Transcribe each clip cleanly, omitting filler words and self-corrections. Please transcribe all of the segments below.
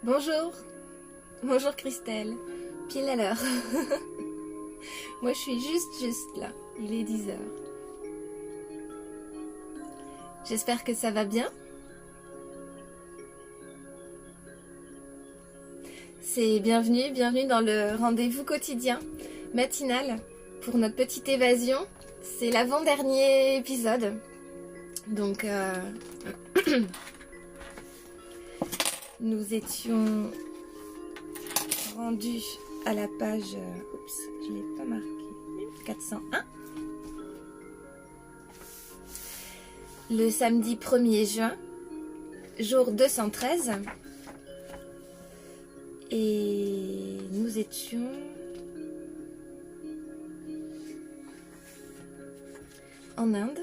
Bonjour, bonjour Christelle, pile à l'heure. Moi je suis juste là, il est 10 heures. J'espère que ça va bien. C'est bienvenue dans le rendez-vous quotidien, matinal, pour notre petite évasion. C'est l'avant-dernier épisode, donc nous étions rendus à la page, oups, je l'ai pas marqué, 401. Le samedi 1er juin, jour 213. Et nous étions en Inde.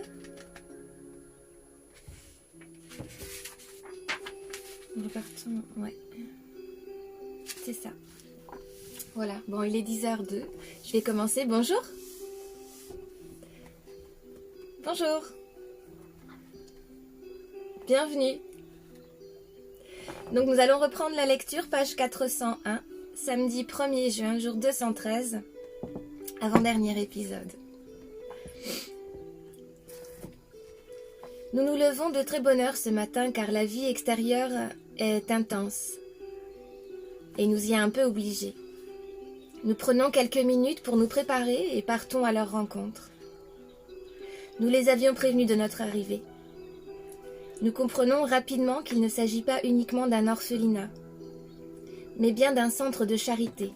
Nous repartons, ouais. C'est ça. Voilà, bon, il est 10h02. Je vais commencer. Bonjour. Bonjour. Bienvenue. Donc nous allons reprendre la lecture, page 401, samedi 1er juin, jour 213, avant-dernier épisode. Nous nous levons de très bonne heure ce matin car la vie extérieure est intense et nous y a un peu obligés. Nous prenons quelques minutes pour nous préparer et partons à leur rencontre. Nous les avions prévenus de notre arrivée. Nous comprenons rapidement qu'il ne s'agit pas uniquement d'un orphelinat, mais bien d'un centre de charité.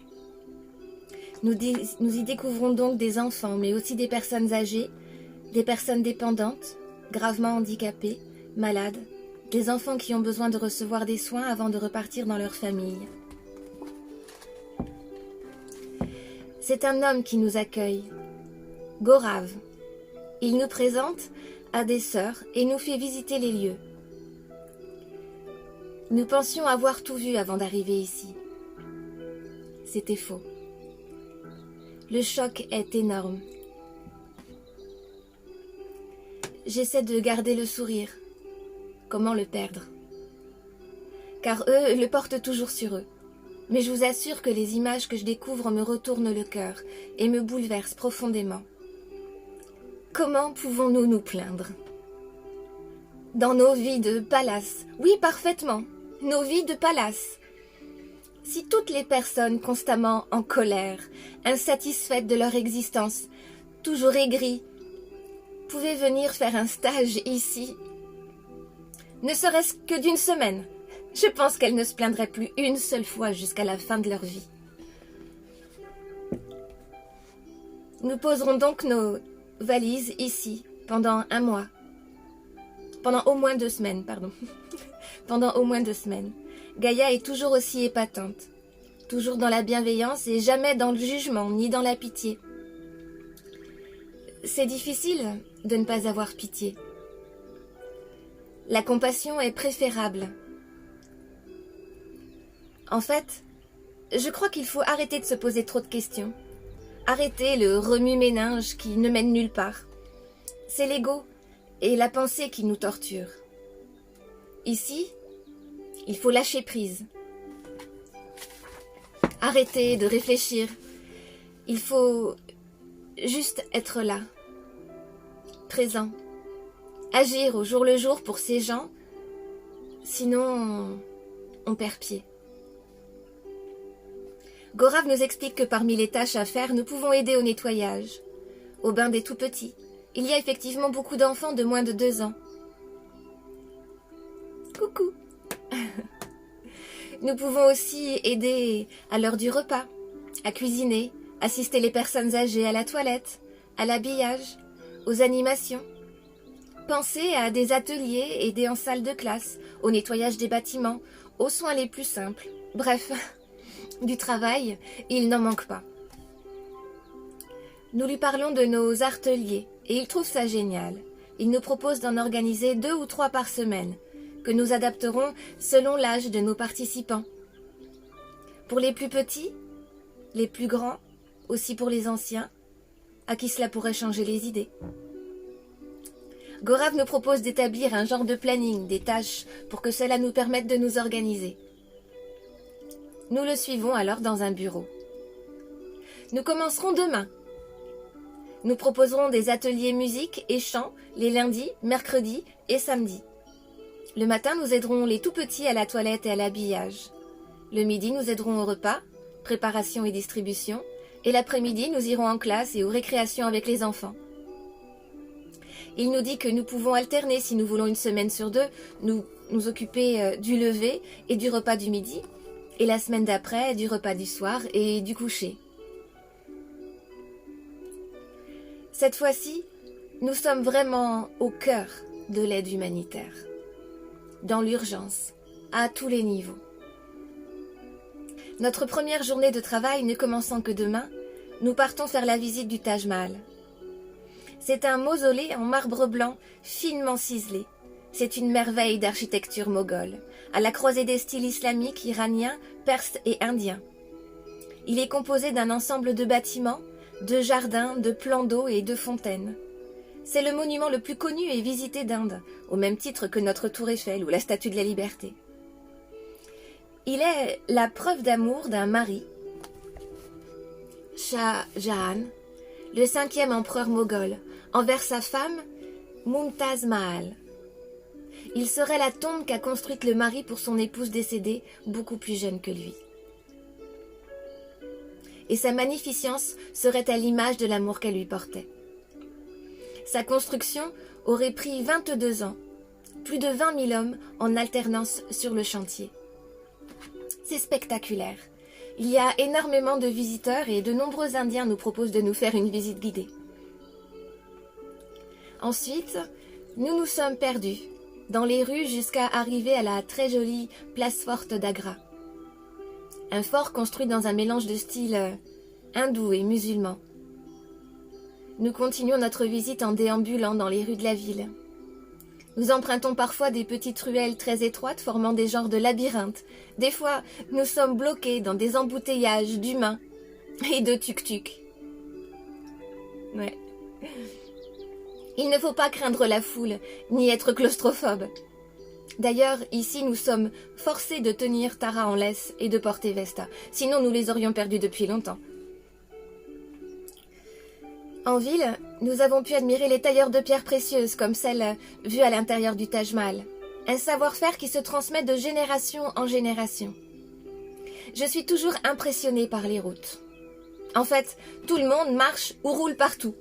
Nous y découvrons donc des enfants, mais aussi des personnes âgées, des personnes dépendantes, gravement handicapées, malades, des enfants qui ont besoin de recevoir des soins avant de repartir dans leur famille. C'est un homme qui nous accueille, Gaurav. Il nous présente à des sœurs et nous fait visiter les lieux. Nous pensions avoir tout vu avant d'arriver ici. C'était faux. Le choc est énorme. J'essaie de garder le sourire. Comment le perdre? Car eux le portent toujours sur eux. Mais je vous assure que les images que je découvre me retournent le cœur et me bouleversent profondément. Comment pouvons-nous nous plaindre? Dans nos vies de palace, oui, parfaitement, nos vies de palace. Si toutes les personnes constamment en colère, insatisfaites de leur existence, toujours aigries, pouvaient venir faire un stage ici, ne serait-ce que d'une semaine, je pense qu'elles ne se plaindraient plus une seule fois jusqu'à la fin de leur vie. Nous poserons donc nos valise ici pendant un mois. Pendant au moins 2 semaines, pardon. Pendant au moins 2 semaines. Gaïa est toujours aussi épatante. Toujours dans la bienveillance et jamais dans le jugement ni dans la pitié. C'est difficile de ne pas avoir pitié. La compassion est préférable. En fait, je crois qu'il faut arrêter de se poser trop de questions. Arrêtez le remue-ménage qui ne mène nulle part. C'est l'ego et la pensée qui nous torturent. Ici, il faut lâcher prise. Arrêtez de réfléchir. Il faut juste être là, présent. Agir au jour le jour pour ces gens, sinon on perd pied. Gaurav nous explique que parmi les tâches à faire, nous pouvons aider au nettoyage, au bain des tout-petits. Il y a effectivement beaucoup d'enfants de moins de 2 ans. Coucou. Nous pouvons aussi aider à l'heure du repas, à cuisiner, assister les personnes âgées à la toilette, à l'habillage, aux animations. Penser à des ateliers, aider en salle de classe, au nettoyage des bâtiments, aux soins les plus simples. Bref, du travail, il n'en manque pas. Nous lui parlons de nos ateliers et il trouve ça génial. Il nous propose d'en organiser 2 ou 3 par semaine, que nous adapterons selon l'âge de nos participants. Pour les plus petits, les plus grands, aussi pour les anciens, à qui cela pourrait changer les idées. Gaurav nous propose d'établir un genre de planning, des tâches, pour que cela nous permette de nous organiser. Nous le suivons alors dans un bureau. Nous commencerons demain. Nous proposerons des ateliers musique et chant les lundis, mercredis et samedis. Le matin, nous aiderons les tout-petits à la toilette et à l'habillage. Le midi, nous aiderons au repas, préparation et distribution. Et l'après-midi, nous irons en classe et aux récréations avec les enfants. Il nous dit que nous pouvons alterner si nous voulons une semaine sur deux, nous occuper du lever et du repas du midi, et la semaine d'après, du repas du soir et du coucher. Cette fois-ci, nous sommes vraiment au cœur de l'aide humanitaire, dans l'urgence, à tous les niveaux. Notre première journée de travail ne commençant que demain, nous partons faire la visite du Taj Mahal. C'est un mausolée en marbre blanc, finement ciselé. C'est une merveille d'architecture moghole, à la croisée des styles islamiques, iraniens, perses et indiens. Il est composé d'un ensemble de bâtiments, de jardins, de plans d'eau et de fontaines. C'est le monument le plus connu et visité d'Inde, au même titre que notre tour Eiffel ou la Statue de la Liberté. Il est la preuve d'amour d'un mari, Shah Jahan, le 5e empereur moghol, envers sa femme, Mumtaz Mahal. Il serait la tombe qu'a construite le mari pour son épouse décédée, beaucoup plus jeune que lui. Et sa magnificence serait à l'image de l'amour qu'elle lui portait. Sa construction aurait pris 22 ans, plus de 20 000 hommes en alternance sur le chantier. C'est spectaculaire. Il y a énormément de visiteurs et de nombreux Indiens nous proposent de nous faire une visite guidée. Ensuite, nous nous sommes perdus dans les rues jusqu'à arriver à la très jolie place forte d'Agra. Un fort construit dans un mélange de styles hindou et musulman. Nous continuons notre visite en déambulant dans les rues de la ville. Nous empruntons parfois des petites ruelles très étroites formant des genres de labyrinthes. Des fois, nous sommes bloqués dans des embouteillages d'humains et de tuk-tuk. Ouais. Il ne faut pas craindre la foule, ni être claustrophobe. D'ailleurs, ici, nous sommes forcés de tenir Tara en laisse et de porter Vesta. Sinon, nous les aurions perdus depuis longtemps. En ville, nous avons pu admirer les tailleurs de pierres précieuses comme celles vues à l'intérieur du Taj Mahal. Un savoir-faire qui se transmet de génération en génération. Je suis toujours impressionnée par les routes. En fait, tout le monde marche ou roule partout.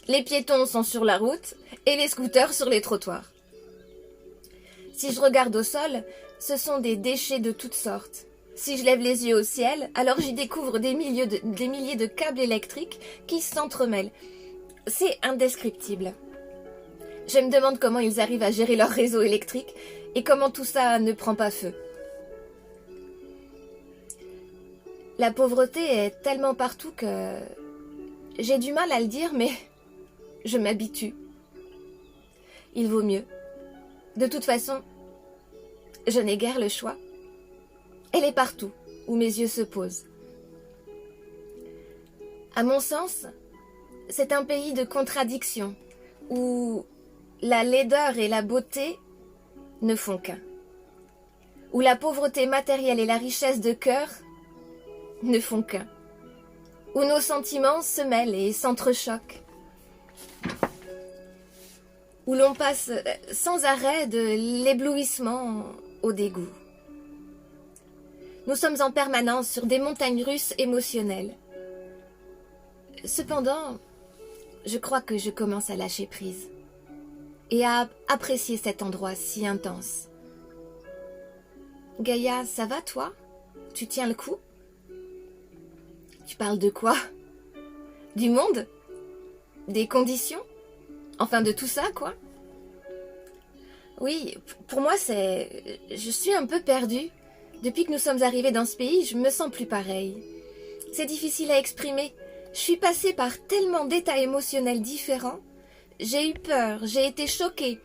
Les piétons sont sur la route et les scooters sur les trottoirs. Si je regarde au sol, ce sont des déchets de toutes sortes. Si je lève les yeux au ciel, alors j'y découvre des milliers de câbles électriques qui s'entremêlent. C'est indescriptible. Je me demande comment ils arrivent à gérer leur réseau électrique et comment tout ça ne prend pas feu. La pauvreté est tellement partout que j'ai du mal à le dire, mais je m'habitue. Il vaut mieux. De toute façon, je n'ai guère le choix. Elle est partout où mes yeux se posent. À mon sens, c'est un pays de contradictions, où la laideur et la beauté ne font qu'un, où la pauvreté matérielle et la richesse de cœur ne font qu'un, où nos sentiments se mêlent et s'entrechoquent, où l'on passe sans arrêt de l'éblouissement au dégoût. Nous sommes en permanence sur des montagnes russes émotionnelles. Cependant, je crois que je commence à lâcher prise et à apprécier cet endroit si intense. Gaïa, ça va toi? Tu tiens le coup? Tu parles de quoi? Du monde? Des conditions? Enfin de tout ça, quoi? Oui, pour moi je suis un peu perdue. Depuis que nous sommes arrivés dans ce pays, je me sens plus pareille. C'est difficile à exprimer. Je suis passée par tellement d'états émotionnels différents. J'ai eu peur, j'ai été choquée,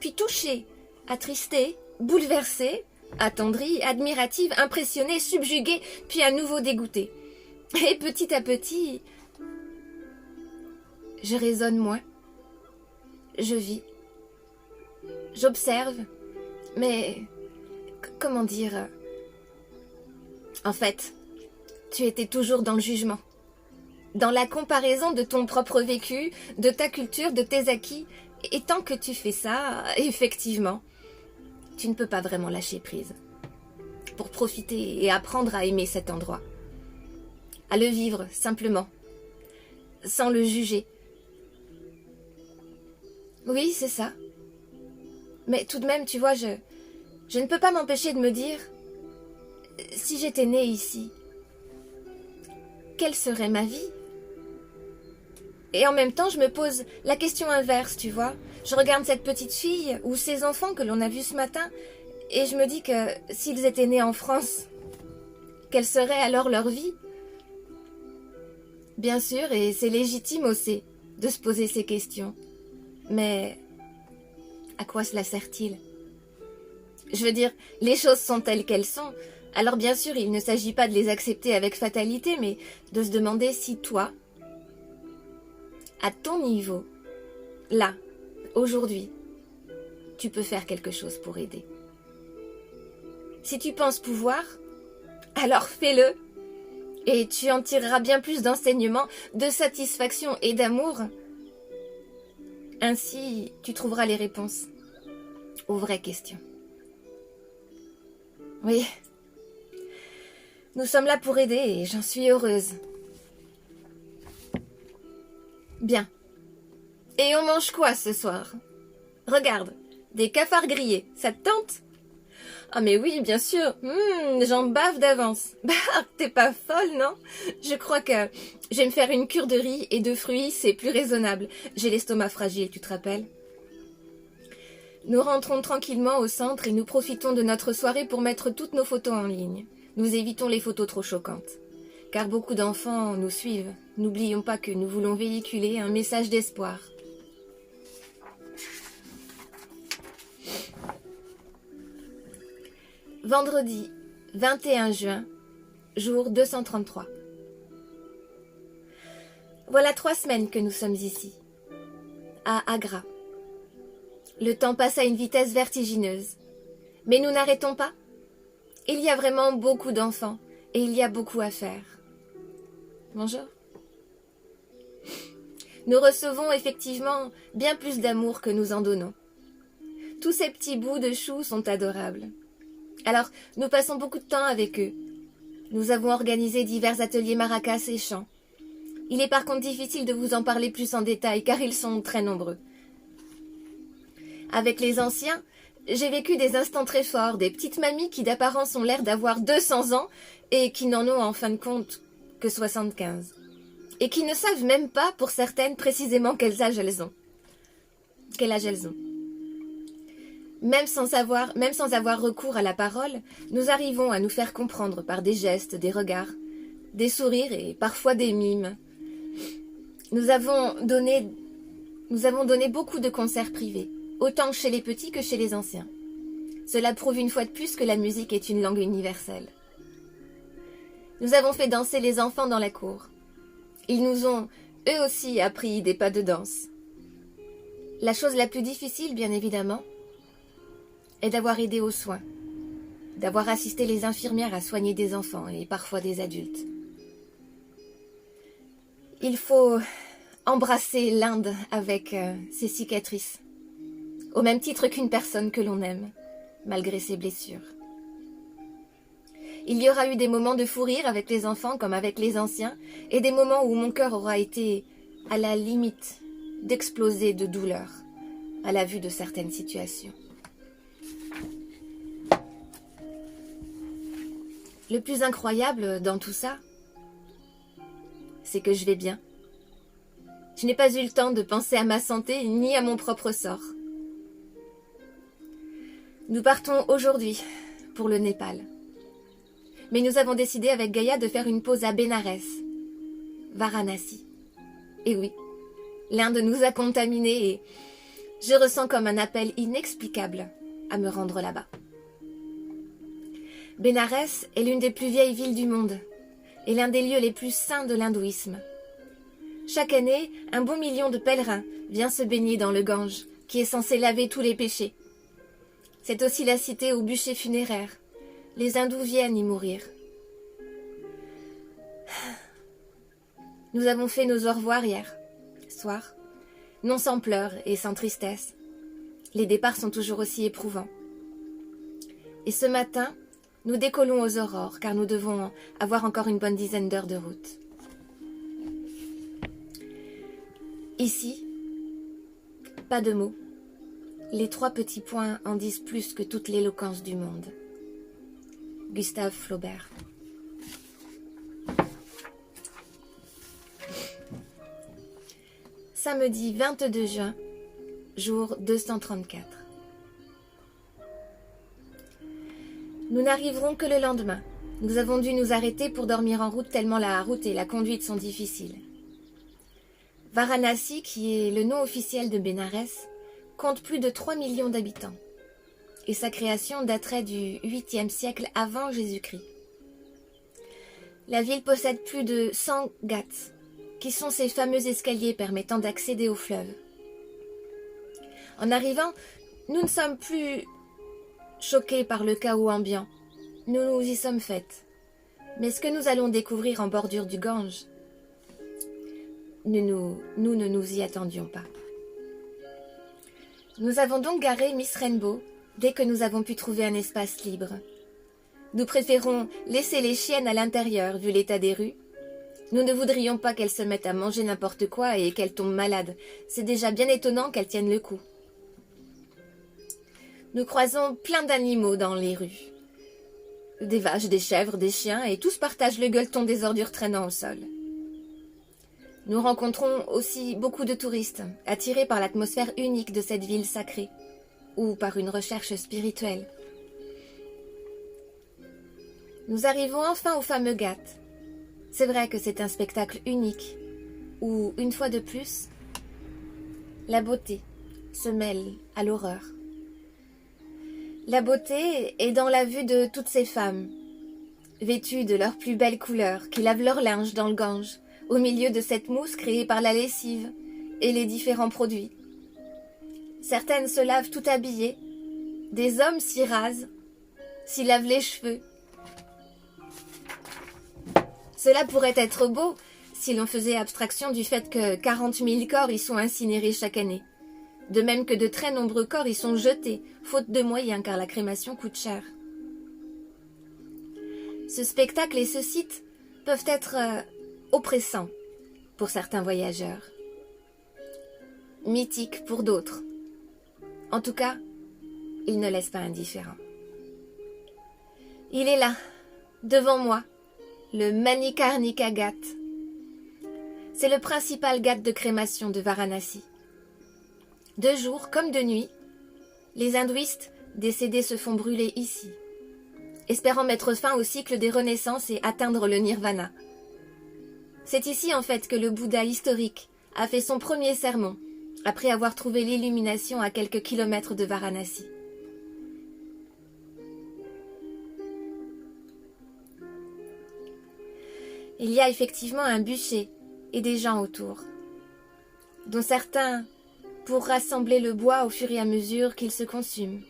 puis touchée, attristée, bouleversée, attendrie, admirative, impressionnée, subjuguée, puis à nouveau dégoûtée. Et petit à petit, je raisonne moins. Je vis. J'observe, mais comment dire? En fait, tu étais toujours dans le jugement, dans la comparaison de ton propre vécu, de ta culture, de tes acquis. Et tant que tu fais ça, effectivement, tu ne peux pas vraiment lâcher prise. Pour profiter et apprendre à aimer cet endroit. À le vivre, simplement. Sans le juger. Oui, c'est ça. Mais tout de même, tu vois, je ne peux pas m'empêcher de me dire, si j'étais née ici, quelle serait ma vie? Et en même temps, je me pose la question inverse, tu vois. Je regarde cette petite fille ou ces enfants que l'on a vus ce matin et je me dis que s'ils étaient nés en France, quelle serait alors leur vie? Bien sûr, et c'est légitime aussi de se poser ces questions. Mais à quoi cela sert-il? Je veux dire, les choses sont telles qu'elles sont. Alors bien sûr, il ne s'agit pas de les accepter avec fatalité, mais de se demander si toi, à ton niveau, là, aujourd'hui, tu peux faire quelque chose pour aider. Si tu penses pouvoir, alors fais-le. Et tu en tireras bien plus d'enseignements, de satisfaction et d'amour. Ainsi, tu trouveras les réponses aux vraies questions. Oui, nous sommes là pour aider et j'en suis heureuse. Bien. Et on mange quoi ce soir? Regarde, des cafards grillés, ça te tente? Ah mais oui, bien sûr, j'en bave d'avance. Bah, t'es pas folle, non? Je crois que je vais me faire une cure de riz et de fruits, c'est plus raisonnable. J'ai l'estomac fragile, tu te rappelles? Nous rentrons tranquillement au centre et nous profitons de notre soirée pour mettre toutes nos photos en ligne. Nous évitons les photos trop choquantes. Car beaucoup d'enfants nous suivent. N'oublions pas que nous voulons véhiculer un message d'espoir. Vendredi 21 juin, jour 233. Voilà 3 semaines que nous sommes ici, à Agra. Le temps passe à une vitesse vertigineuse. Mais nous n'arrêtons pas. Il y a vraiment beaucoup d'enfants et il y a beaucoup à faire. Bonjour. Nous recevons effectivement bien plus d'amour que nous en donnons. Tous ces petits bouts de choux sont adorables. Alors, nous passons beaucoup de temps avec eux. Nous avons organisé divers ateliers maracas et chants. Il est par contre difficile de vous en parler plus en détail, car ils sont très nombreux. Avec les anciens, j'ai vécu des instants très forts, des petites mamies qui d'apparence ont l'air d'avoir 200 ans et qui n'en ont en fin de compte que 75. Et qui ne savent même pas, pour certaines, précisément quel âge elles ont. Même sans avoir recours à la parole, nous arrivons à nous faire comprendre par des gestes, des regards, des sourires et parfois des mimes. Nous avons donné beaucoup de concerts privés, autant chez les petits que chez les anciens. Cela prouve une fois de plus que la musique est une langue universelle. Nous avons fait danser les enfants dans la cour. Ils nous ont, eux aussi, appris des pas de danse. La chose la plus difficile, bien évidemment, est d'avoir aidé aux soins, d'avoir assisté les infirmières à soigner des enfants et parfois des adultes. Il faut embrasser l'Inde avec ses cicatrices, au même titre qu'une personne que l'on aime, malgré ses blessures. Il y aura eu des moments de fou rire avec les enfants comme avec les anciens, et des moments où mon cœur aura été à la limite d'exploser de douleur à la vue de certaines situations. Le plus incroyable dans tout ça, c'est que je vais bien. Je n'ai pas eu le temps de penser à ma santé ni à mon propre sort. Nous partons aujourd'hui pour le Népal. Mais nous avons décidé avec Gaïa de faire une pause à Bénarès, Varanasi. Et oui, l'Inde nous a contaminés et je ressens comme un appel inexplicable à me rendre là-bas. Bénarès est l'une des plus vieilles villes du monde et l'un des lieux les plus saints de l'hindouisme. Chaque année, un bon million de pèlerins vient se baigner dans le Gange, qui est censé laver tous les péchés. C'est aussi la cité au bûcher funéraire. Les hindous viennent y mourir. Nous avons fait nos au revoir hier soir, non sans pleurs et sans tristesse. Les départs sont toujours aussi éprouvants. Et ce matin, nous décollons aux aurores, car nous devons avoir encore une bonne dizaine d'heures de route. Ici, pas de mots. Les 3 petits points en disent plus que toute l'éloquence du monde. Gustave Flaubert. Samedi 22 juin, jour 234. Nous n'arriverons que le lendemain. Nous avons dû nous arrêter pour dormir en route tellement la route et la conduite sont difficiles. Varanasi, qui est le nom officiel de Bénarès, compte plus de 3 millions d'habitants. Et sa création daterait du 8e siècle avant Jésus-Christ. La ville possède plus de 100 ghats, qui sont ces fameux escaliers permettant d'accéder au fleuve. En arrivant, nous ne sommes plus choqués par le chaos ambiant. Nous nous y sommes faites. Mais ce que nous allons découvrir en bordure du Gange, nous ne nous y attendions pas. Nous avons donc garé Miss Rainbow dès que nous avons pu trouver un espace libre. Nous préférons laisser les chiennes à l'intérieur vu l'état des rues. Nous ne voudrions pas qu'elles se mettent à manger n'importe quoi et qu'elles tombent malades. C'est déjà bien étonnant qu'elles tiennent le coup. Nous croisons plein d'animaux dans les rues. Des vaches, des chèvres, des chiens, et tous partagent le gueuleton des ordures traînant au sol. Nous rencontrons aussi beaucoup de touristes, attirés par l'atmosphère unique de cette ville sacrée, ou par une recherche spirituelle. Nous arrivons enfin au fameux Ghat. C'est vrai que c'est un spectacle unique, où, une fois de plus, la beauté se mêle à l'horreur. La beauté est dans la vue de toutes ces femmes, vêtues de leurs plus belles couleurs, qui lavent leur linge dans le Gange, au milieu de cette mousse créée par la lessive et les différents produits. Certaines se lavent tout habillées, des hommes s'y rasent, s'y lavent les cheveux. Cela pourrait être beau si l'on faisait abstraction du fait que 40 000 corps y sont incinérés chaque année. De même que de très nombreux corps y sont jetés, faute de moyens car la crémation coûte cher. Ce spectacle et ce site peuvent être oppressants pour certains voyageurs, mythiques pour d'autres. En tout cas, il ne laisse pas indifférent. Il est là, devant moi, le Manikarnika Ghat. C'est le principal ghat de crémation de Varanasi. De jour comme de nuit, les hindouistes décédés se font brûler ici, espérant mettre fin au cycle des renaissances et atteindre le nirvana. C'est ici en fait que le Bouddha historique a fait son premier sermon, après avoir trouvé l'illumination à quelques kilomètres de Varanasi. Il y a effectivement un bûcher et des gens autour, dont certains pour rassembler le bois au fur et à mesure qu'il se consume.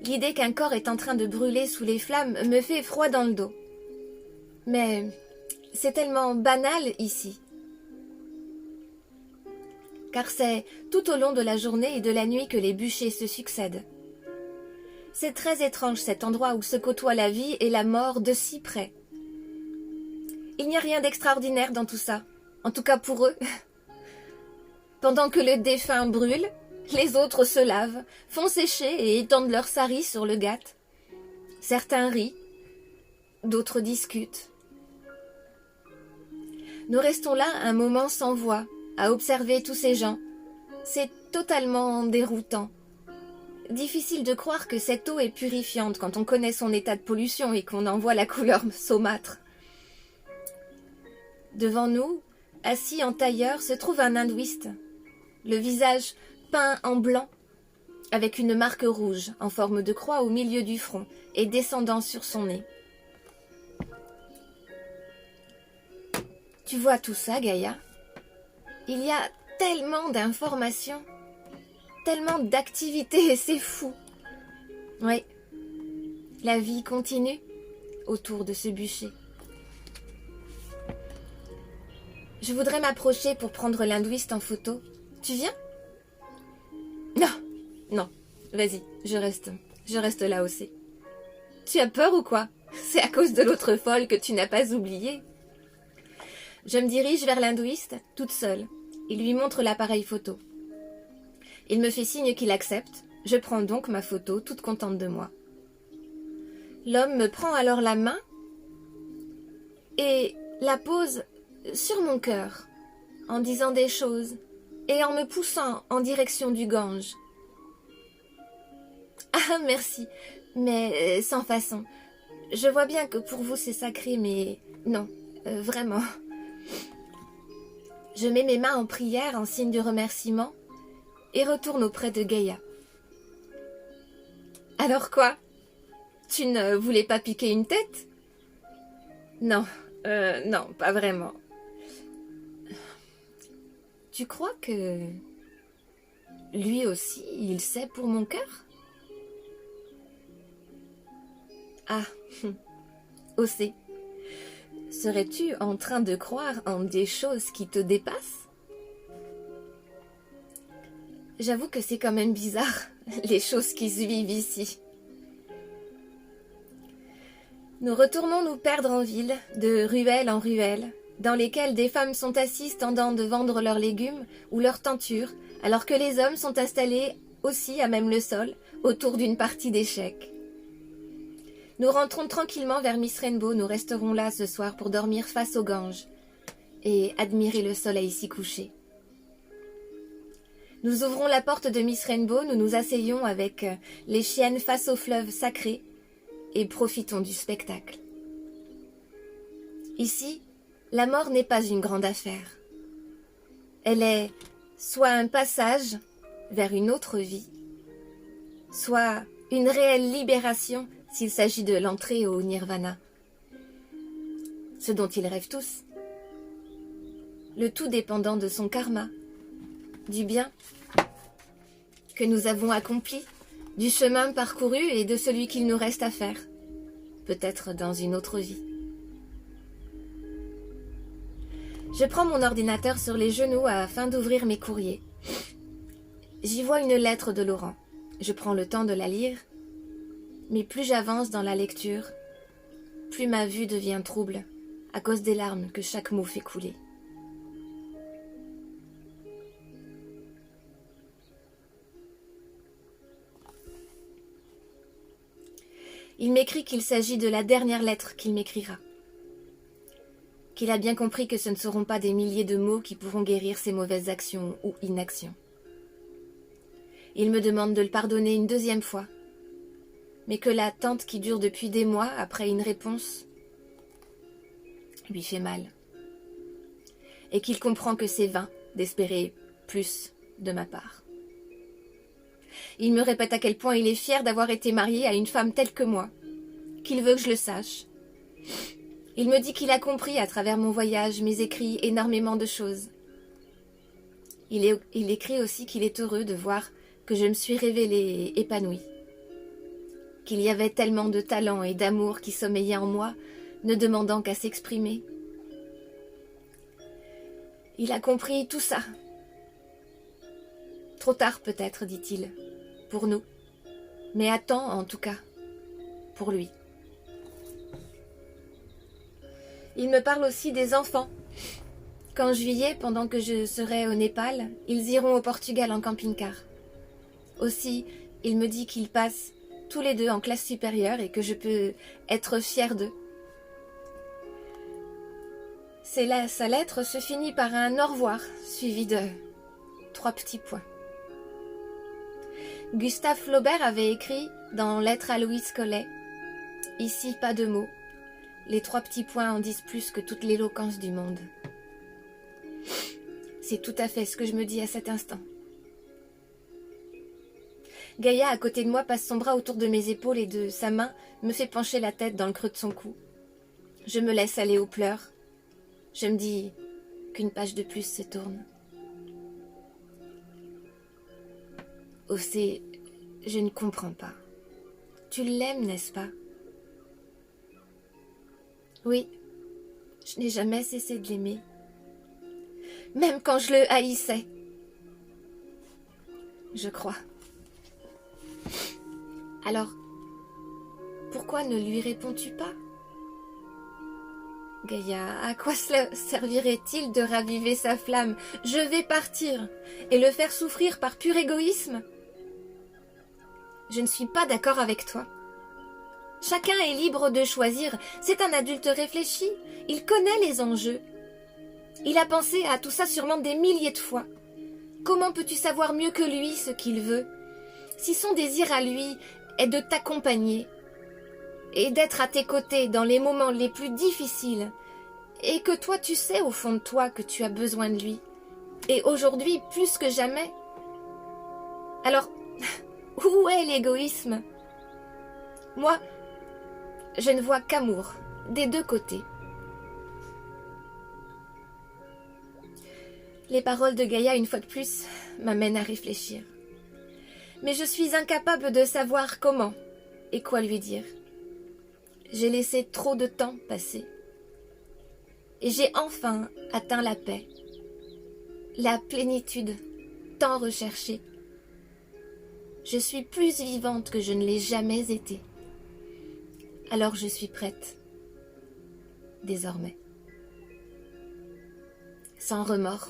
L'idée qu'un corps est en train de brûler sous les flammes me fait froid dans le dos. Mais c'est tellement banal ici. Car c'est tout au long de la journée et de la nuit que les bûchers se succèdent. C'est très étrange cet endroit où se côtoient la vie et la mort de si près. Il n'y a rien d'extraordinaire dans tout ça, en tout cas pour eux. Pendant que le défunt brûle, les autres se lavent, font sécher et étendent leur sari sur le ghat. Certains rient, d'autres discutent. Nous restons là un moment sans voix, à observer tous ces gens. C'est totalement déroutant. Difficile de croire que cette eau est purifiante quand on connaît son état de pollution et qu'on en voit la couleur saumâtre. Devant nous, assis en tailleur, se trouve un hindouiste, le visage peint en blanc, avec une marque rouge en forme de croix au milieu du front et descendant sur son nez. Tu vois tout ça, Gaïa? Il y a tellement d'informations, tellement d'activités et c'est fou. Oui, la vie continue autour de ce bûcher. Je voudrais m'approcher pour prendre l'hindouiste en photo. Tu viens? Non, non, vas-y, je reste là aussi. Tu as peur ou quoi? C'est à cause de l'autre folle que tu n'as pas oublié. Je me dirige vers l'hindouiste, toute seule. Il lui montre l'appareil photo. Il me fait signe qu'il accepte. Je prends donc ma photo, toute contente de moi. L'homme me prend alors la main et la pose sur mon cœur, en disant des choses et en me poussant en direction du Gange. Ah, merci, mais sans façon. Je vois bien que pour vous c'est sacré, mais non, vraiment. Je mets mes mains en prière en signe de remerciement et retourne auprès de Gaïa. Alors quoi? Tu ne voulais pas piquer une tête? Non, non, pas vraiment. Tu crois que lui aussi, il sait pour mon cœur? Ah, aussi. Serais-tu en train de croire en des choses qui te dépassent? J'avoue que c'est quand même bizarre, les choses qui se vivent ici. Nous retournons nous perdre en ville, de ruelle en ruelle, dans lesquelles des femmes sont assises tendant de vendre leurs légumes ou leurs tentures, alors que les hommes sont installés aussi à même le sol, autour d'une partie d'échecs. Nous rentrons tranquillement vers Miss Rainbow, nous resterons là ce soir pour dormir face au Gange et admirer le soleil s'y coucher. Nous ouvrons la porte de Miss Rainbow, nous nous asseyons avec les chiennes face au fleuve sacré et profitons du spectacle. Ici, la mort n'est pas une grande affaire. Elle est soit un passage vers une autre vie, soit une réelle libération s'il s'agit de l'entrée au nirvana, ce dont ils rêvent tous, le tout dépendant de son karma, du bien que nous avons accompli, du chemin parcouru et de celui qu'il nous reste à faire, peut-être dans une autre vie. Je prends mon ordinateur sur les genoux afin d'ouvrir mes courriers. J'y vois une lettre de Laurent. Je prends le temps de la lire, mais plus j'avance dans la lecture, plus ma vue devient trouble à cause des larmes que chaque mot fait couler. Il m'écrit qu'il s'agit de la dernière lettre qu'il m'écrira, qu'il a bien compris que ce ne seront pas des milliers de mots qui pourront guérir ses mauvaises actions ou inactions. Il me demande de le pardonner une deuxième fois, mais que l'attente qui dure depuis des mois après une réponse lui fait mal, et qu'il comprend que c'est vain d'espérer plus de ma part. Il me répète à quel point il est fier d'avoir été marié à une femme telle que moi, qu'il veut que je le sache. Il me dit qu'il a compris à travers mon voyage, mes écrits, énormément de choses. Il écrit aussi qu'il est heureux de voir que je me suis révélée épanouie, qu'il y avait tellement de talent et d'amour qui sommeillaient en moi, ne demandant qu'à s'exprimer. Il a compris tout ça. Trop tard peut-être, dit-il, pour nous, mais à temps en tout cas, pour lui. Il me parle aussi des enfants. Qu'en juillet, pendant que je serai au Népal, ils iront au Portugal en camping-car. Aussi, il me dit qu'ils passent tous les deux en classe supérieure et que je peux être fière d'eux. Sa lettre se finit par un au revoir, suivi de 3 petits points. Gustave Flaubert avait écrit dans Lettre à Louise Collet « Ici, pas de mots. Les 3 petits points en disent plus que toute l'éloquence du monde. » C'est tout à fait ce que je me dis à cet instant. Gaïa, à côté de moi, passe son bras autour de mes épaules et de sa main me fait pencher la tête dans le creux de son cou. Je me laisse aller aux pleurs. Je me dis qu'une page de plus se tourne. Océ, je ne comprends pas. Tu l'aimes, n'est-ce pas? Oui, je n'ai jamais cessé de l'aimer. même quand je le haïssais. Je crois. Alors, pourquoi ne lui réponds-tu pas? Gaïa, à quoi cela servirait-il de raviver sa flamme? Je vais partir et le faire souffrir par pur égoïsme. Je ne suis pas d'accord avec toi. Chacun est libre de choisir. C'est un adulte réfléchi. Il connaît les enjeux. Il a pensé à tout ça sûrement des milliers de fois. Comment peux-tu savoir mieux que lui ce qu'il veut? Si son désir à lui est de t'accompagner et d'être à tes côtés dans les moments les plus difficiles, et que toi tu sais au fond de toi que tu as besoin de lui, et aujourd'hui plus que jamais, alors où est l'égoïsme? Moi, je ne vois qu'amour des deux côtés. Les paroles de Gaïa, une fois de plus, m'amènent à réfléchir. Mais je suis incapable de savoir comment et quoi lui dire. J'ai laissé trop de temps passer. Et j'ai enfin atteint la paix, la plénitude tant recherchée. Je suis plus vivante que je ne l'ai jamais été. Alors je suis prête, désormais. Sans remords,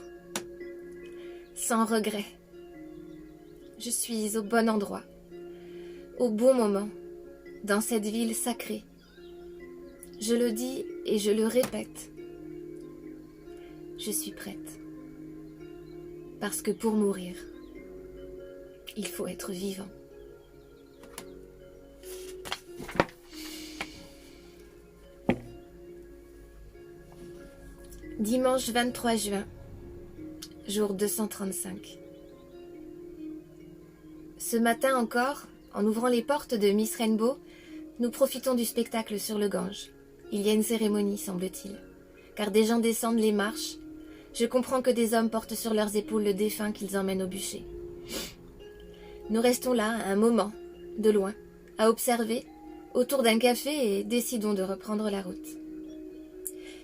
sans regret. Je suis au bon endroit, au bon moment, dans cette ville sacrée. Je le dis et je le répète. Je suis prête. Parce que pour mourir, il faut être vivant. Dimanche 23 juin, jour 235. Ce matin encore, en ouvrant les portes de Miss Rainbow, nous profitons du spectacle sur le Gange. Il y a une cérémonie, semble-t-il, car des gens descendent les marches. Je comprends que des hommes portent sur leurs épaules le défunt qu'ils emmènent au bûcher. Nous restons là un moment, de loin, à observer, autour d'un café et décidons de reprendre la route.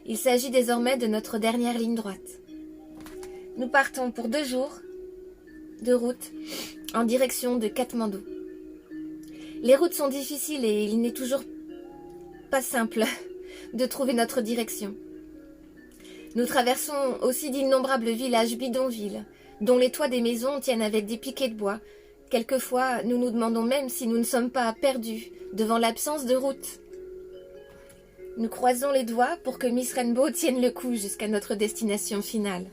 Il s'agit désormais de notre dernière ligne droite. Nous partons pour 2 jours de route en direction de Katmandou. Les routes sont difficiles et il n'est toujours pas simple de trouver notre direction. Nous traversons aussi d'innombrables villages bidonvilles, dont les toits des maisons tiennent avec des piquets de bois. Quelquefois, nous nous demandons même si nous ne sommes pas perdus devant l'absence de route. Nous croisons les doigts pour que Miss Rainbow tienne le coup jusqu'à notre destination finale.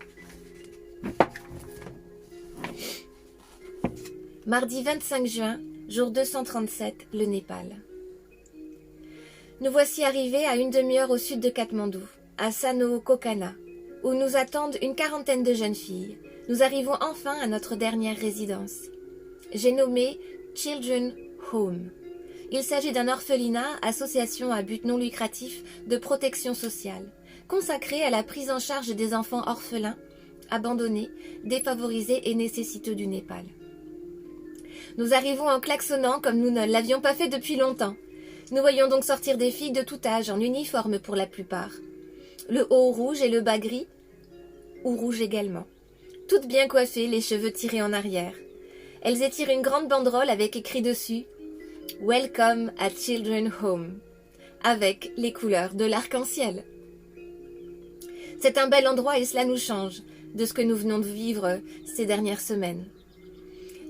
Mardi 25 juin, jour 237, le Népal. Nous voici arrivés à une demi-heure au sud de Katmandou, à Sano-Kokana, où nous attendent une quarantaine de jeunes filles. Nous arrivons enfin à notre dernière résidence. J'ai nommé Children Home. Il s'agit d'un orphelinat, association à but non lucratif de protection sociale, consacré à la prise en charge des enfants orphelins, abandonnés, défavorisés et nécessiteux du Népal. Nous arrivons en klaxonnant comme nous ne l'avions pas fait depuis longtemps. Nous voyons donc sortir des filles de tout âge, en uniforme pour la plupart. Le haut rouge et le bas gris, ou rouge également. Toutes bien coiffées, les cheveux tirés en arrière. Elles étirent une grande banderole avec écrit dessus « Welcome at Children Home » avec les couleurs de l'arc-en-ciel. C'est un bel endroit et cela nous change de ce que nous venons de vivre ces dernières semaines.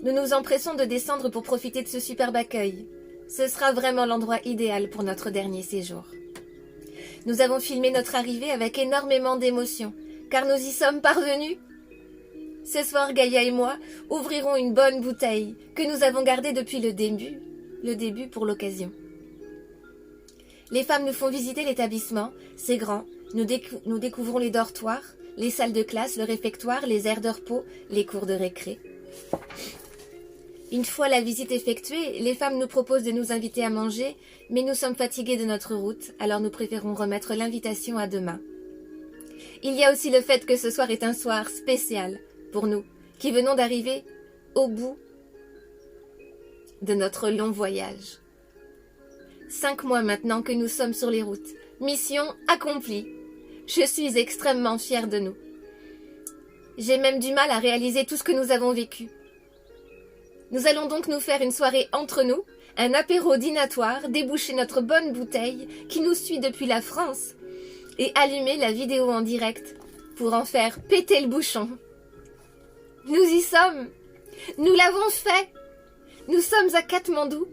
Nous nous empressons de descendre pour profiter de ce superbe accueil. Ce sera vraiment l'endroit idéal pour notre dernier séjour. Nous avons filmé notre arrivée avec énormément d'émotion, car nous y sommes parvenus. Ce soir, Gaïa et moi ouvrirons une bonne bouteille que nous avons gardée depuis le début pour l'occasion. Les femmes nous font visiter l'établissement, c'est grand, nous découvrons les dortoirs, les salles de classe, le réfectoire, les aires de repos, les cours de récré. Une fois la visite effectuée, les femmes nous proposent de nous inviter à manger, mais nous sommes fatigués de notre route, alors nous préférons remettre l'invitation à demain. Il y a aussi le fait que ce soir est un soir spécial pour nous, qui venons d'arriver au bout de notre long voyage. 5 mois maintenant que nous sommes sur les routes. Mission accomplie. Je suis extrêmement fière de nous. J'ai même du mal à réaliser tout ce que nous avons vécu. Nous allons donc nous faire une soirée entre nous, un apéro dînatoire, déboucher notre bonne bouteille qui nous suit depuis la France et allumer la vidéo en direct pour en faire péter le bouchon. Nous y sommes. Nous l'avons fait. Nous sommes à Katmandou.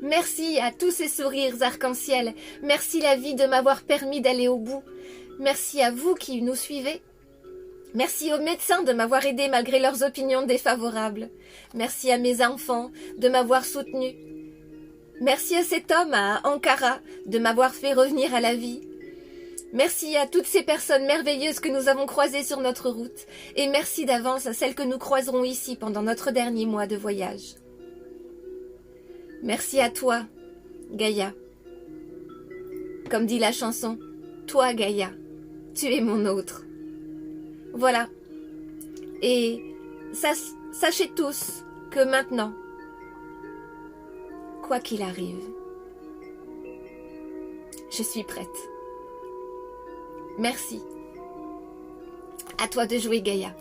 Merci à tous ces sourires arc-en-ciel. Merci la vie de m'avoir permis d'aller au bout. Merci à vous qui nous suivez. Merci aux médecins de m'avoir aidé malgré leurs opinions défavorables. Merci à mes enfants de m'avoir soutenu. Merci à cet homme à Ankara de m'avoir fait revenir à la vie. Merci à toutes ces personnes merveilleuses que nous avons croisées sur notre route. Et merci d'avance à celles que nous croiserons ici pendant notre dernier mois de voyage. Merci à toi, Gaïa. Comme dit la chanson, toi, Gaïa, tu es mon autre. Voilà. Et sachez tous que maintenant, quoi qu'il arrive, je suis prête. Merci. À toi de jouer, Gaïa.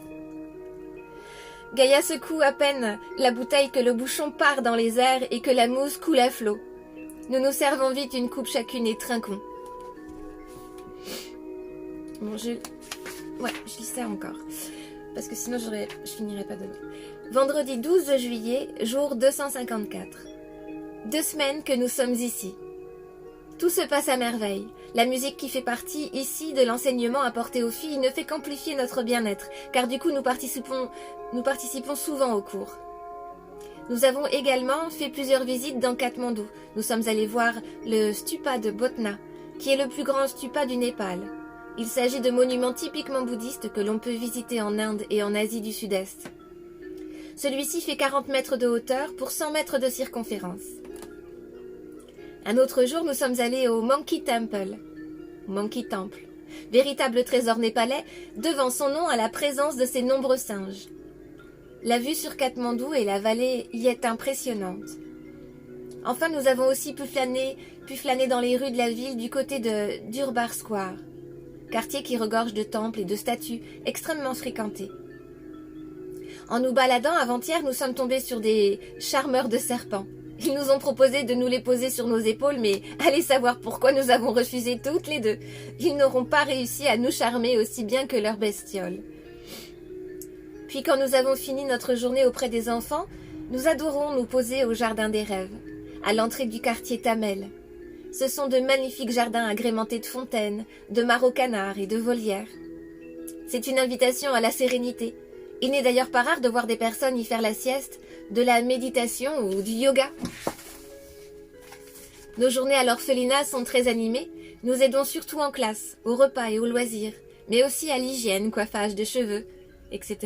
Gaïa secoue à peine la bouteille que le bouchon part dans les airs et que la mousse coule à flot. Nous nous servons vite une coupe chacune et trinquons. Bon, je lis ça encore. Parce que sinon, je finirai pas demain. Vendredi 12 juillet, jour 254. 2 semaines que nous sommes ici. Tout se passe à merveille. La musique qui fait partie ici de l'enseignement apporté aux filles ne fait qu'amplifier notre bien-être, car du coup nous participons souvent aux cours. Nous avons également fait plusieurs visites dans Katmandou. Nous sommes allés voir le stupa de Botna, qui est le plus grand stupa du Népal. Il s'agit de monuments typiquement bouddhistes que l'on peut visiter en Inde et en Asie du Sud-Est. Celui-ci fait 40 mètres de hauteur pour 100 mètres de circonférence. Un autre jour, nous sommes allés au Monkey Temple, véritable trésor népalais, devant son nom à la présence de ses nombreux singes. La vue sur Katmandou et la vallée y est impressionnante. Enfin, nous avons aussi pu flâner dans les rues de la ville du côté de Durbar Square, quartier qui regorge de temples et de statues extrêmement fréquentés. En nous baladant avant-hier, nous sommes tombés sur des charmeurs de serpents. Ils nous ont proposé de nous les poser sur nos épaules, mais allez savoir pourquoi nous avons refusé toutes les deux. Ils n'auront pas réussi à nous charmer aussi bien que leurs bestioles. Puis quand nous avons fini notre journée auprès des enfants, nous adorons nous poser au jardin des rêves, à l'entrée du quartier Tamel. Ce sont de magnifiques jardins agrémentés de fontaines, de marocanards et de volières. C'est une invitation à la sérénité. Il n'est d'ailleurs pas rare de voir des personnes y faire la sieste, de la méditation ou du yoga. Nos journées à l'orphelinat sont très animées. Nous aidons surtout en classe, au repas et aux loisirs, mais aussi à l'hygiène, coiffage de cheveux, etc.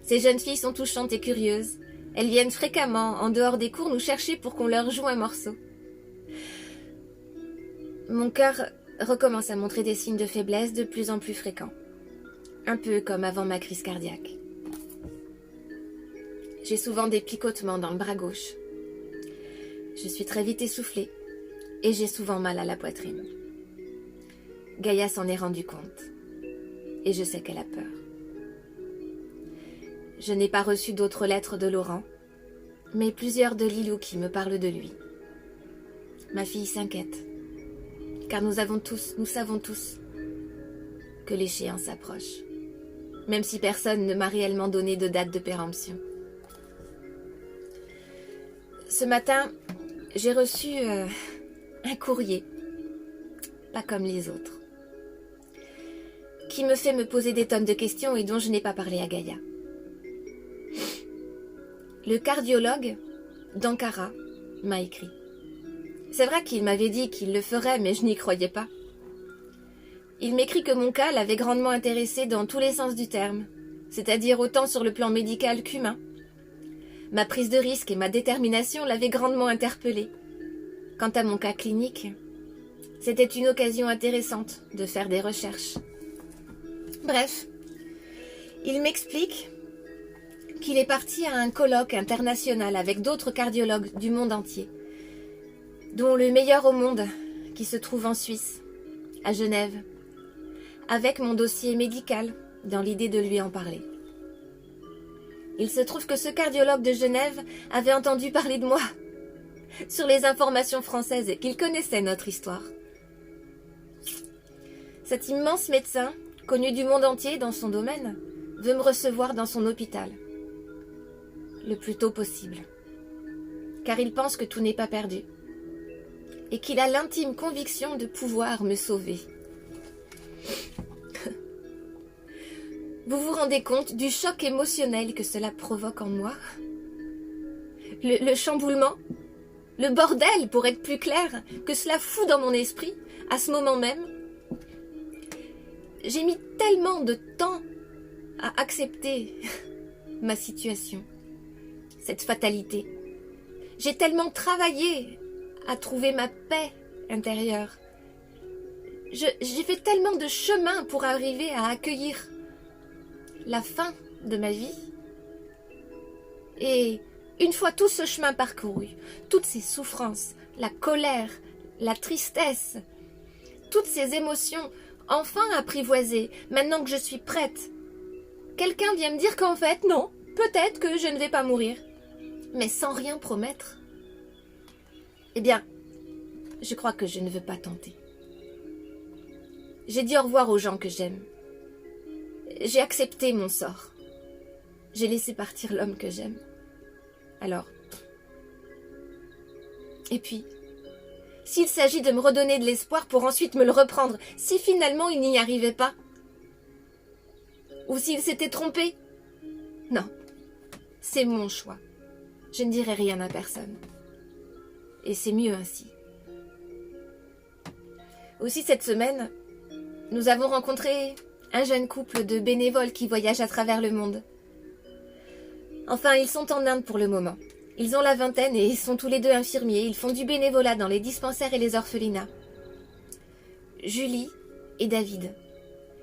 Ces jeunes filles sont touchantes et curieuses. Elles viennent fréquemment, en dehors des cours, nous chercher pour qu'on leur joue un morceau. Mon cœur recommence à montrer des signes de faiblesse de plus en plus fréquents. Un peu comme avant ma crise cardiaque. J'ai souvent des picotements dans le bras gauche. Je suis très vite essoufflée et j'ai souvent mal à la poitrine. Gaïa s'en est rendue compte et je sais qu'elle a peur. Je n'ai pas reçu d'autres lettres de Laurent, mais plusieurs de Lilou qui me parlent de lui. Ma fille s'inquiète, car nous savons tous que l'échéance approche, même si personne ne m'a réellement donné de date de péremption. Ce matin, j'ai reçu un courrier, pas comme les autres, qui me fait me poser des tonnes de questions et dont je n'ai pas parlé à Gaïa. Le cardiologue d'Ankara m'a écrit. C'est vrai qu'il m'avait dit qu'il le ferait, mais je n'y croyais pas. Il m'écrit que mon cas l'avait grandement intéressé dans tous les sens du terme, c'est-à-dire autant sur le plan médical qu'humain. Ma prise de risque et ma détermination l'avaient grandement interpellé. Quant à mon cas clinique, c'était une occasion intéressante de faire des recherches. Bref, il m'explique qu'il est parti à un colloque international avec d'autres cardiologues du monde entier, dont le meilleur au monde, qui se trouve en Suisse, à Genève, avec mon dossier médical dans l'idée de lui en parler. Il se trouve que ce cardiologue de Genève avait entendu parler de moi sur les informations françaises et qu'il connaissait notre histoire. Cet immense médecin, connu du monde entier dans son domaine, veut me recevoir dans son hôpital. Le plus tôt possible. Car il pense que tout n'est pas perdu. Et qu'il a l'intime conviction de pouvoir me sauver. Vous vous rendez compte du choc émotionnel que cela provoque en moi? Le chamboulement, le bordel, pour être plus clair, que cela fout dans mon esprit, à ce moment même. J'ai mis tellement de temps à accepter ma situation, cette fatalité. J'ai tellement travaillé à trouver ma paix intérieure. J'ai fait tellement de chemin pour arriver à accueillir la fin de ma vie. Et une fois tout ce chemin parcouru, toutes ces souffrances, la colère, la tristesse, toutes ces émotions enfin apprivoisées, maintenant que je suis prête, quelqu'un vient me dire qu'en fait, non, peut-être que je ne vais pas mourir, mais sans rien promettre. Eh bien, je crois que je ne veux pas tenter. J'ai dit au revoir aux gens que j'aime. J'ai accepté mon sort. J'ai laissé partir l'homme que j'aime. Alors. Et puis, s'il s'agit de me redonner de l'espoir pour ensuite me le reprendre, si finalement il n'y arrivait pas, ou s'il s'était trompé, non, c'est mon choix. Je ne dirai rien à personne. Et c'est mieux ainsi. Aussi cette semaine, nous avons rencontré un jeune couple de bénévoles qui voyagent à travers le monde. Enfin, ils sont en Inde pour le moment. Ils ont la vingtaine et ils sont tous les deux infirmiers. Ils font du bénévolat dans les dispensaires et les orphelinats. Julie et David.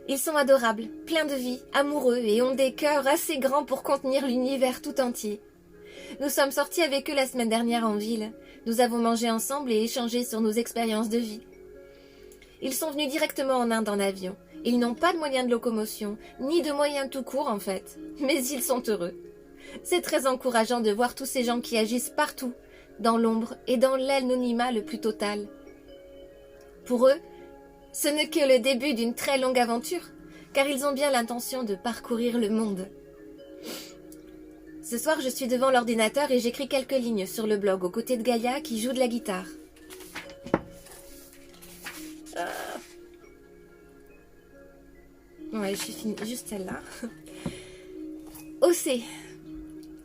Ils sont adorables, pleins de vie, amoureux et ont des cœurs assez grands pour contenir l'univers tout entier. Nous sommes sortis avec eux la semaine dernière en ville. Nous avons mangé ensemble et échangé sur nos expériences de vie. Ils sont venus directement en Inde en avion. Ils n'ont pas de moyens de locomotion, ni de moyens tout court en fait, mais ils sont heureux. C'est très encourageant de voir tous ces gens qui agissent partout, dans l'ombre et dans l'anonymat le plus total. Pour eux, ce n'est que le début d'une très longue aventure, car ils ont bien l'intention de parcourir le monde. Ce soir, je suis devant l'ordinateur et j'écris quelques lignes sur le blog aux côtés de Gaïa qui joue de la guitare. Ouais, j'ai fini juste celle-là. Océ,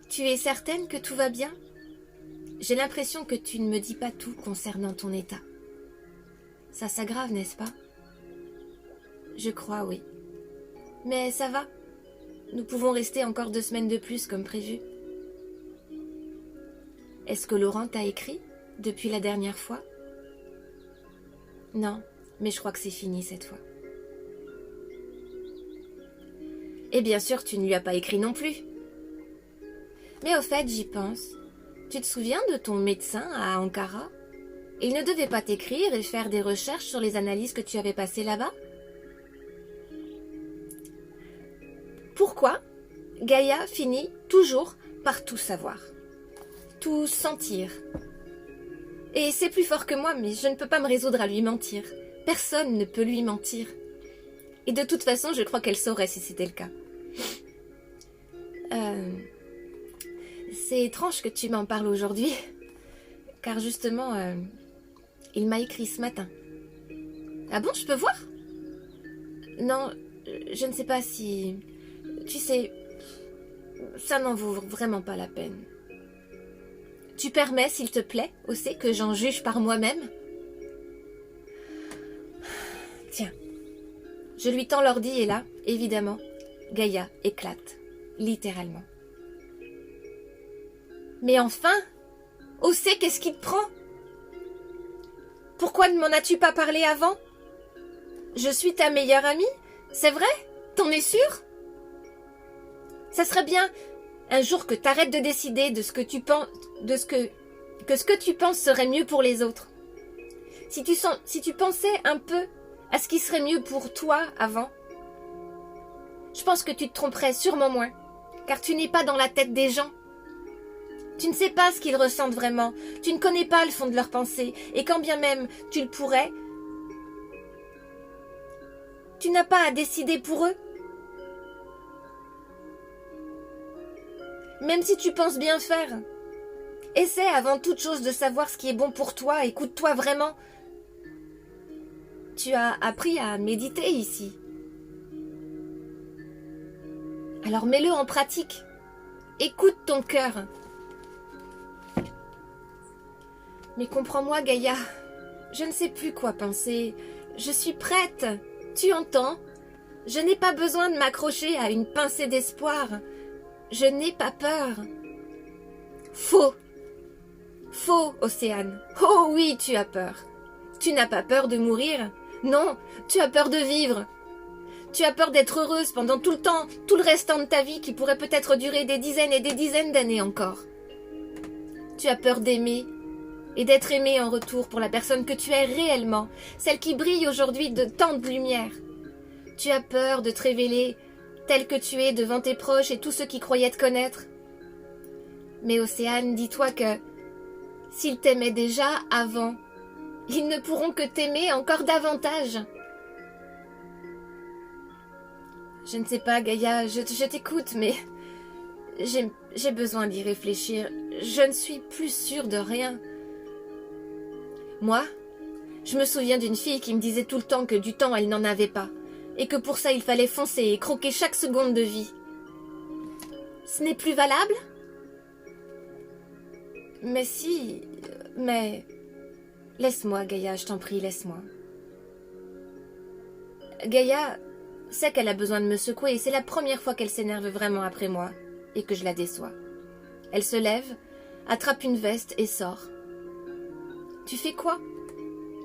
tu es certaine que tout va bien? J'ai l'impression que tu ne me dis pas tout concernant ton état. Ça s'aggrave, n'est-ce pas? Je crois, oui. Mais ça va. Nous pouvons rester encore 2 semaines de plus comme prévu. Est-ce que Laurent t'a écrit depuis la dernière fois? Non, mais je crois que c'est fini cette fois. Et bien sûr, tu ne lui as pas écrit non plus. Mais au fait, j'y pense. Tu te souviens de ton médecin à Ankara? Il ne devait pas t'écrire et faire des recherches sur les analyses que tu avais passées là-bas? Pourquoi Gaïa finit toujours par tout savoir, tout sentir? Et c'est plus fort que moi, mais je ne peux pas me résoudre à lui mentir. Personne ne peut lui mentir. Et de toute façon, je crois qu'elle saurait si c'était le cas. C'est étrange que tu m'en parles aujourd'hui, car justement, il m'a écrit ce matin. Ah bon, je peux voir? Non, je ne sais pas si... Tu sais, ça n'en vaut vraiment pas la peine. Tu permets, s'il te plaît, aussi, que j'en juge par moi-même? Tiens, je lui tends l'ordi et là, évidemment, Gaïa éclate, littéralement. Mais enfin, Océ, qu'est-ce qui te prend? Pourquoi ne m'en as-tu pas parlé avant? Je suis ta meilleure amie, c'est vrai? T'en es sûre? Ça serait bien un jour que t'arrêtes de décider de ce que tu penses, que ce que tu penses serait mieux pour les autres. Si tu pensais un peu à ce qui serait mieux pour toi avant. Je pense que tu te tromperais sûrement moins, car tu n'es pas dans la tête des gens. Tu ne sais pas ce qu'ils ressentent vraiment, tu ne connais pas le fond de leurs pensées, et quand bien même tu le pourrais, tu n'as pas à décider pour eux. Même si tu penses bien faire, essaie avant toute chose de savoir ce qui est bon pour toi, écoute-toi vraiment. Tu as appris à méditer ici. Alors mets-le en pratique. Écoute ton cœur. Mais comprends-moi, Gaïa, je ne sais plus quoi penser. Je suis prête. Tu entends? Je n'ai pas besoin de m'accrocher à une pincée d'espoir. Je n'ai pas peur. Faux. Faux, Océane. Oh oui, tu as peur. Tu n'as pas peur de mourir. Non, tu as peur de vivre. Tu as peur d'être heureuse pendant tout le temps, tout le restant de ta vie qui pourrait peut-être durer des dizaines et des dizaines d'années encore. Tu as peur d'aimer et d'être aimée en retour pour la personne que tu es réellement, celle qui brille aujourd'hui de tant de lumière. Tu as peur de te révéler tel que tu es devant tes proches et tous ceux qui croyaient te connaître. Mais Océane, dis-toi que s'ils t'aimaient déjà avant, ils ne pourront que t'aimer encore davantage. Je ne sais pas, Gaïa, je t'écoute, mais j'ai besoin d'y réfléchir. Je ne suis plus sûre de rien. Moi, je me souviens d'une fille qui me disait tout le temps que du temps elle n'en avait pas, et que pour ça il fallait foncer et croquer chaque seconde de vie. Ce n'est plus valable? Mais si, mais... Laisse-moi, Gaïa, je t'en prie, laisse-moi. Gaïa sait qu'elle a besoin de me secouer et c'est la première fois qu'elle s'énerve vraiment après moi et que je la déçois. Elle se lève, attrape une veste et sort. Tu fais quoi?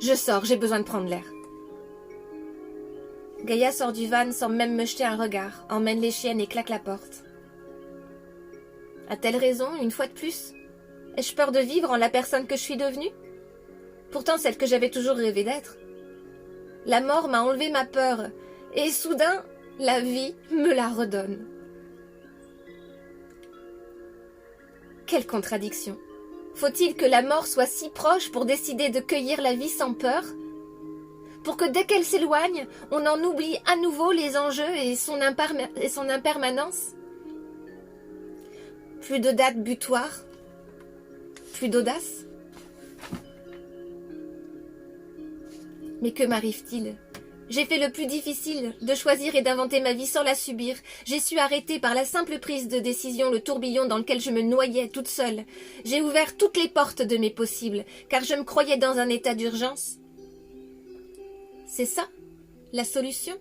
Je sors, j'ai besoin de prendre l'air. Gaïa sort du van sans même me jeter un regard, emmène les chiennes et claque la porte. A-t-elle raison, une fois de plus? Ai-je peur de vivre en la personne que je suis devenue? Pourtant celle que j'avais toujours rêvé d'être. La mort m'a enlevé ma peur, et soudain, la vie me la redonne. Quelle contradiction! Faut-il que la mort soit si proche pour décider de cueillir la vie sans peur? Pour que dès qu'elle s'éloigne, on en oublie à nouveau les enjeux et son impermanence? Plus de date butoir? Plus d'audace? Mais que m'arrive-t-il? J'ai fait le plus difficile, de choisir et d'inventer ma vie sans la subir. J'ai su arrêter par la simple prise de décision le tourbillon dans lequel je me noyais toute seule. J'ai ouvert toutes les portes de mes possibles, car je me croyais dans un état d'urgence. C'est ça, la solution?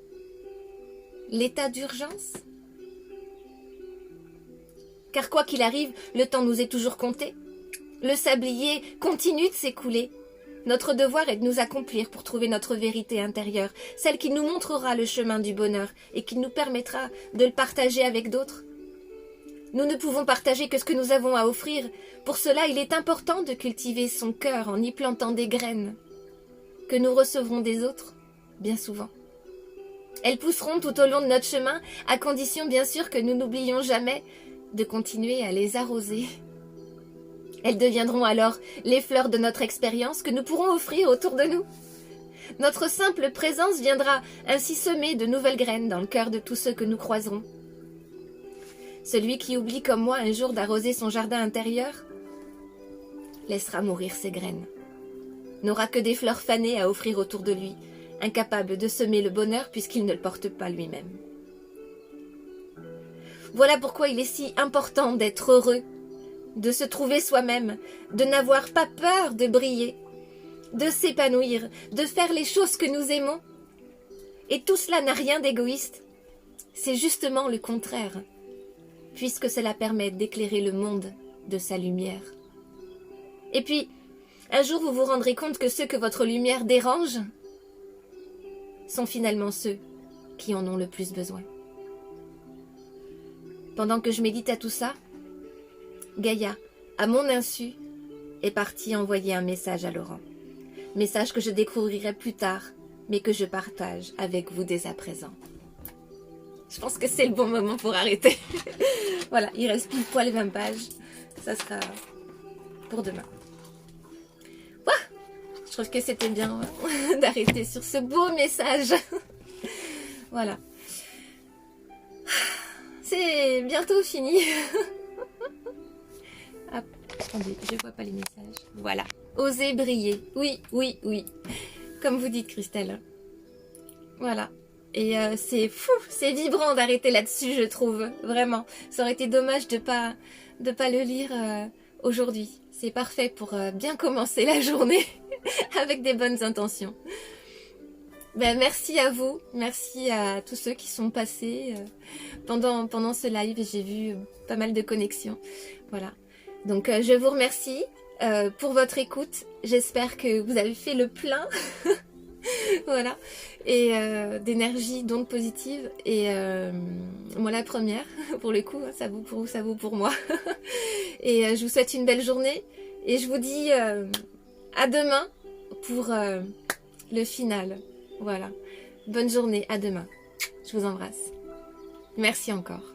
L'état d'urgence? Car quoi qu'il arrive, le temps nous est toujours compté. Le sablier continue de s'écouler. Notre devoir est de nous accomplir pour trouver notre vérité intérieure, celle qui nous montrera le chemin du bonheur et qui nous permettra de le partager avec d'autres. Nous ne pouvons partager que ce que nous avons à offrir. Pour cela, il est important de cultiver son cœur en y plantant des graines que nous recevrons des autres, bien souvent. Elles pousseront tout au long de notre chemin, à condition bien sûr que nous n'oublions jamais de continuer à les arroser. Elles deviendront alors les fleurs de notre expérience que nous pourrons offrir autour de nous. Notre simple présence viendra ainsi semer de nouvelles graines dans le cœur de tous ceux que nous croiserons. Celui qui oublie comme moi un jour d'arroser son jardin intérieur laissera mourir ses graines. N'aura que des fleurs fanées à offrir autour de lui, incapable de semer le bonheur puisqu'il ne le porte pas lui-même. Voilà pourquoi il est si important d'être heureux, de se trouver soi-même, de n'avoir pas peur de briller, de s'épanouir, de faire les choses que nous aimons. Et tout cela n'a rien d'égoïste. C'est justement le contraire, puisque cela permet d'éclairer le monde de sa lumière. Et puis, un jour vous vous rendrez compte que ceux que votre lumière dérange sont finalement ceux qui en ont le plus besoin. Pendant que je médite à tout ça, Gaïa, à mon insu, est partie envoyer un message à Laurent. Message que je découvrirai plus tard, mais que je partage avec vous dès à présent. Je pense que c'est le bon moment pour arrêter. Voilà, il reste pile poil 20 pages. Ça sera pour demain. Ouah, je trouve que c'était bien d'arrêter sur ce beau message. Voilà. C'est bientôt fini. Ah, attendez, je vois pas les messages. Voilà. Osez briller. Oui, oui, oui. Comme vous dites, Christelle. Voilà. Et c'est fou, c'est vibrant d'arrêter là-dessus, je trouve. Vraiment. Ça aurait été dommage de pas le lire aujourd'hui. C'est parfait pour bien commencer la journée avec des bonnes intentions. Ben, merci à vous, merci à tous ceux qui sont passés pendant ce live. J'ai vu pas mal de connexions. Voilà. Donc je vous remercie pour votre écoute. J'espère que vous avez fait le plein. Voilà. Et d'énergie, d'ondes positives. Et moi la première, pour le coup, ça vaut pour vous, ça vaut pour moi. Et je vous souhaite une belle journée. Et je vous dis à demain pour le final. Voilà. Bonne journée, à demain. Je vous embrasse. Merci encore.